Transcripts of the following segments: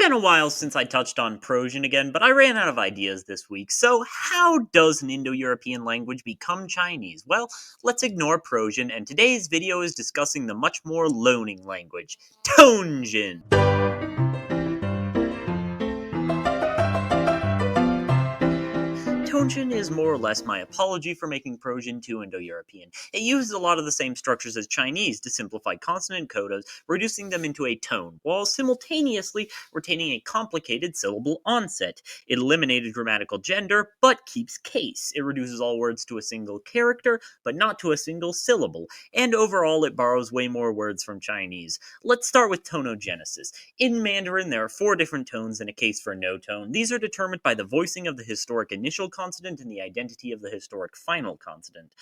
been a while since I touched on Persian again, but I ran out of ideas this week. So, how does an Indo-European language become Chinese? Well, let's ignore Persian, and today's video is discussing the much more loaning language, Tonesian. Tonesian is more or less my apology for making Persian too Indo-European. It uses a lot of the same structures as Chinese to simplify consonant codas, reducing them into a tone, while simultaneously retaining a complicated syllable onset. It eliminated grammatical gender, but keeps case. It reduces all words to a single character, but not to a single syllable. And overall, it borrows way more words from Chinese. Let's start with tonogenesis. In Mandarin, there are 4 different tones and a case for no tone. These are determined by the voicing of the historic initial consonant and the identity of the historic final consonant.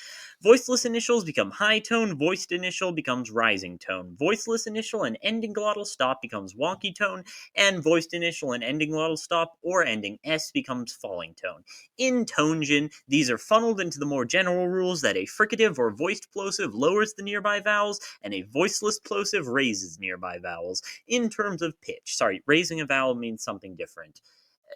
Voiceless initials become high tone, voiced initial becomes rising tone. Voiceless initial and ending glottal stop becomes wonky tone, and voiced initial and ending glottal stop or ending s becomes falling tone. In Tonesian, these are funneled into the more general rules that a fricative or voiced plosive lowers the nearby vowels, and a voiceless plosive raises nearby vowels. In terms of pitch, raising a vowel means something different.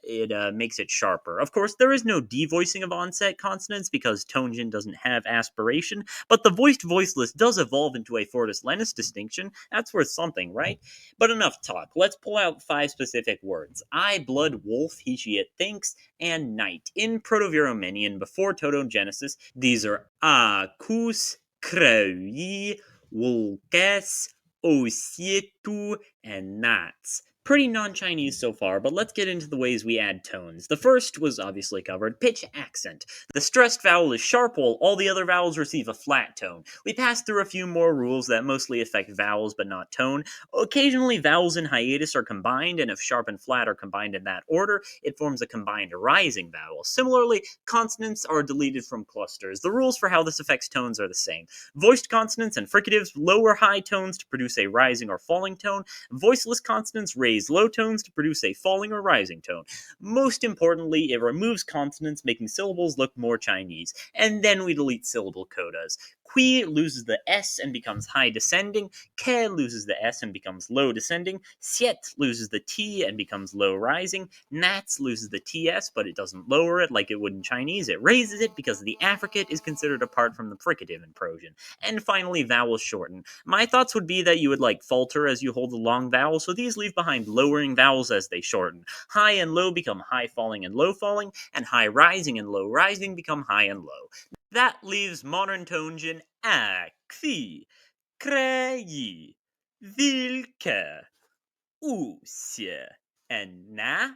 It makes it sharper. Of course, there is no devoicing of onset consonants because Tonesian doesn't have aspiration, but the voiced voiceless does evolve into a fortis lenis distinction. That's worth something, right? But enough talk. Let's pull out 5 specific words. I, blood, wolf, he, she, it thinks, and night. In Proto-Virhomenian, before Tonogenesis, these are a, kus, krei, wulkes, osietu, and nats. Pretty non-Chinese so far, but let's get into the ways we add tones. The first was obviously covered, pitch accent. The stressed vowel is sharp while all the other vowels receive a flat tone. We passed through a few more rules that mostly affect vowels but not tone. Occasionally vowels in hiatus are combined, and if sharp and flat are combined in that order, it forms a combined rising vowel. Similarly, consonants are deleted from clusters. The rules for how this affects tones are the same. Voiced consonants and fricatives lower high tones to produce a rising or falling tone. Voiceless consonants raise low tones to produce a falling or rising tone. Most importantly, it removes consonants, making syllables look more Chinese. And then we delete syllable codas. Qui loses the S and becomes high descending. Ke loses the S and becomes low descending. Siet loses the T and becomes low rising. Nats loses the TS, but it doesn't lower it like it would in Chinese. It raises it because the affricate is considered apart from the fricative in Persian. And finally, vowels shorten. My thoughts would be that you would falter as you hold the long vowel, so these leave behind lowering vowels as they shorten. High and low become high falling and low falling, and high rising and low rising become high and low. That leaves modern Tonesian a, kvi, krei, vilke, usie, and na.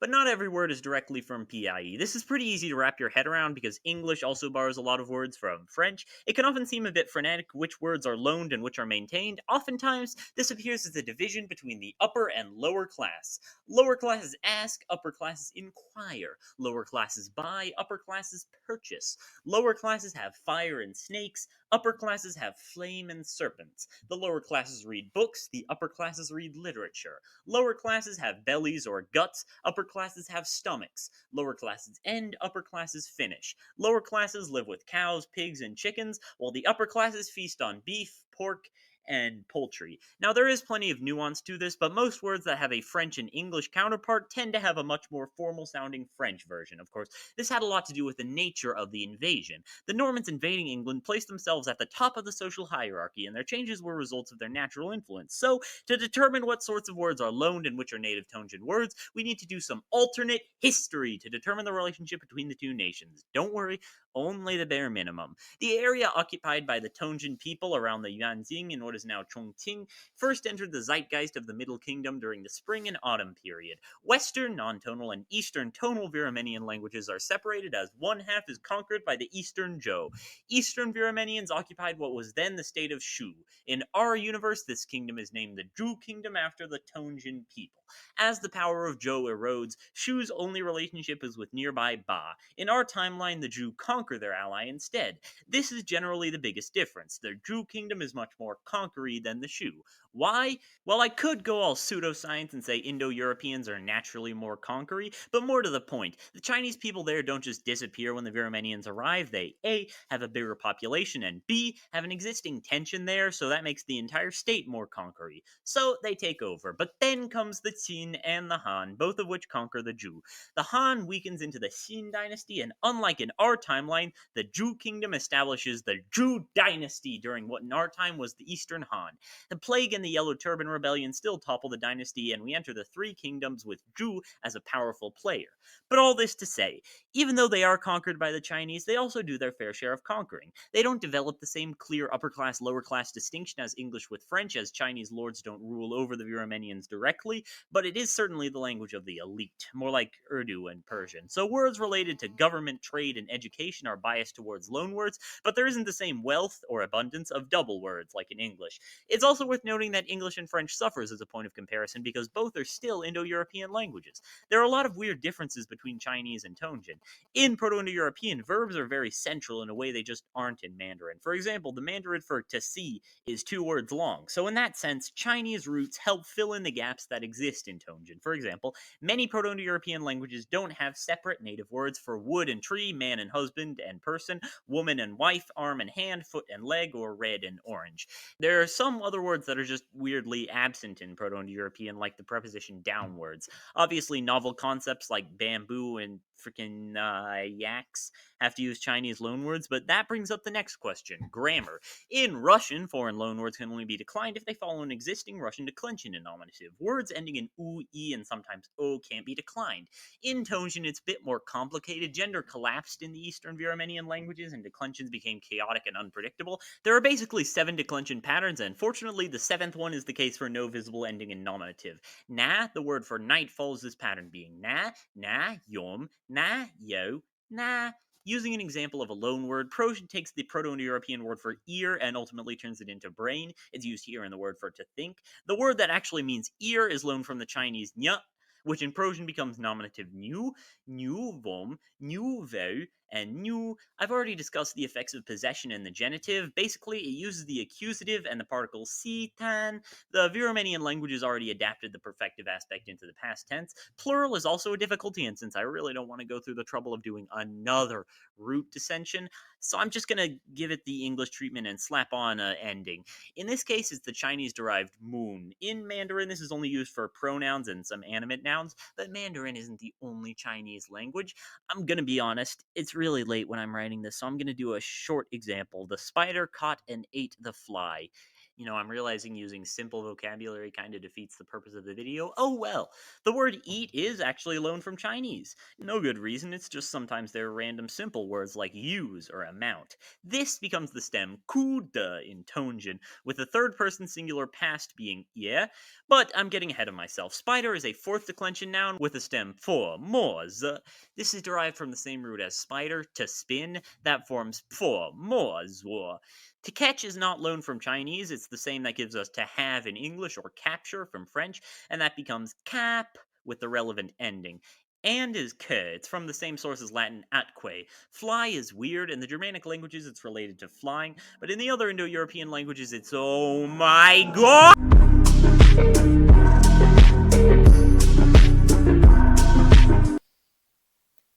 But not every word is directly from PIE. This is pretty easy to wrap your head around because English also borrows a lot of words from French. It can often seem a bit frenetic which words are loaned and which are maintained. Oftentimes, this appears as a division between the upper and lower class. Lower classes ask, upper classes inquire. Lower classes buy, upper classes purchase. Lower classes have fire and snakes, upper classes have flame and serpents. The lower classes read books, the upper classes read literature. Lower classes have bellies or guts, upper classes have stomachs. Lower classes end, upper classes finish. Lower classes live with cows, pigs, and chickens, while the upper classes feast on beef, pork, and poultry. Now, there is plenty of nuance to this, but most words that have a French and English counterpart tend to have a much more formal sounding French version. Of course, this had a lot to do with the nature of the invasion. The Normans invading England placed themselves at the top of the social hierarchy, and their changes were results of their natural influence. So, to determine what sorts of words are loaned and which are native Tonesian words, we need to do some alternate history to determine the relationship between the two nations. Don't worry, only the bare minimum. The area occupied by the Tonesian people around the Yuanjing in what is now Chongqing first entered the zeitgeist of the Middle Kingdom during the spring and autumn period. Western non-tonal and Eastern tonal Virhomenian languages are separated as one half is conquered by the Eastern Zhou. Eastern Virhomenians occupied what was then the state of Shu. In our universe, this kingdom is named the Zhou Kingdom after the Tonesian people. As the power of Zhou erodes, Shu's only relationship is with nearby Ba. In our timeline, the Zhou conquer their ally instead. This is generally the biggest difference. The Zhou kingdom is much more conquery than the Shu. Why? Well, I could go all pseudoscience and say Indo-Europeans are naturally more conquery, but more to the point, the Chinese people there don't just disappear when the Virhomenians arrive. They A, have a bigger population, and B, have an existing tension there, so that makes the entire state more conquery. So they take over. But then comes the Qin and the Han, both of which conquer the Zhou. The Han weakens into the Xin dynasty, and unlike in our timeline, the Zhou kingdom establishes the Zhou dynasty during what in our time was the Eastern Han. The Plague and the Yellow Turban Rebellion still topple the dynasty, and we enter the Three Kingdoms with Zhou as a powerful player. But all this to say, even though they are conquered by the Chinese, they also do their fair share of conquering. They don't develop the same clear upper class lower class distinction as English with French, as Chinese lords don't rule over the Virhomenians directly, but it is certainly the language of the elite, more like Urdu and Persian. So words related to government, trade, and education are biased towards loanwords, but there isn't the same wealth or abundance of double words like in English. It's also worth noting that English and French suffers as a point of comparison because both are still Indo-European languages. There are a lot of weird differences between Chinese and Tonesian. In Proto-Indo-European, verbs are very central in a way they just aren't in Mandarin. For example, the Mandarin for to see is 2 words long, so in that sense, Chinese roots help fill in the gaps that exist in Tonesian. For example, many Proto-Indo-European languages don't have separate native words for wood and tree, man and husband and person, woman and wife, arm and hand, foot and leg, or red and orange. There are some other words that are just weirdly absent in Proto-Indo-European, like the preposition downwards. Obviously, novel concepts like bamboo and freaking yaks have to use Chinese loanwords, but that brings up the next question: grammar. In Russian, foreign loanwords can only be declined if they follow an existing Russian declension in nominative. Words ending in u, e, and sometimes o can't be declined. In Tonesian, it's a bit more complicated. Gender collapsed in the Eastern Virhomenian languages, and declensions became chaotic and unpredictable. There are basically 7 declension patterns, and fortunately, the 7th one is the case for no visible ending in nominative. Na, the word for night, follows this pattern, being na, yom, na, yo, na. Using an example of a loan word, Proto takes the Proto-Indo-European word for ear and ultimately turns it into brain. It's used here in the word for to think. The word that actually means ear is loaned from the Chinese nya, which in Persian becomes nominative new, vom, vo, and new. I've already discussed the effects of possession in the genitive. Basically, it uses the accusative and the particle si, tan. The Virhomenian languages already adapted the perfective aspect into the past tense. Plural is also a difficulty, and since I really don't want to go through the trouble of doing another root dissension, so I'm just going to give it the English treatment and slap on an ending. In this case, it's the Chinese-derived moon. In Mandarin, this is only used for pronouns and some animate nouns, but Mandarin isn't the only Chinese language. I'm going to be honest, it's really late when I'm writing this, so I'm going to do a short example. The spider caught and ate the fly. I'm realizing using simple vocabulary kind of defeats the purpose of the video. Oh well. The word eat is actually loaned from Chinese. No good reason, it's just sometimes there are random simple words like use or amount. This becomes the stem ku de in Tonesian, with the third person singular past being yeah, but I'm getting ahead of myself. Spider is a fourth declension noun with a stem for more z. This is derived from the same root as spider, to spin, that forms for more zwo. To catch is not loaned from Chinese, it's the same that gives us to have in English or capture from French, and that becomes cap with the relevant ending. And is ke, it's from the same source as Latin atque. Fly is weird, in the Germanic languages it's related to flying, but in the other Indo-European languages it's oh my god!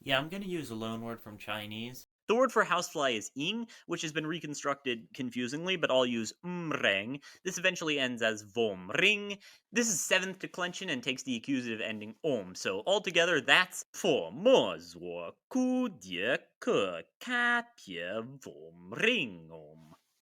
Yeah, I'm gonna use a loanword from Chinese. The word for housefly is ing, which has been reconstructed confusingly, but I'll use mreng. This eventually ends as vom ring. This is 7th declension and takes the accusative ending om, so altogether that's for mo zuo ku die ke ka pie vom ring om.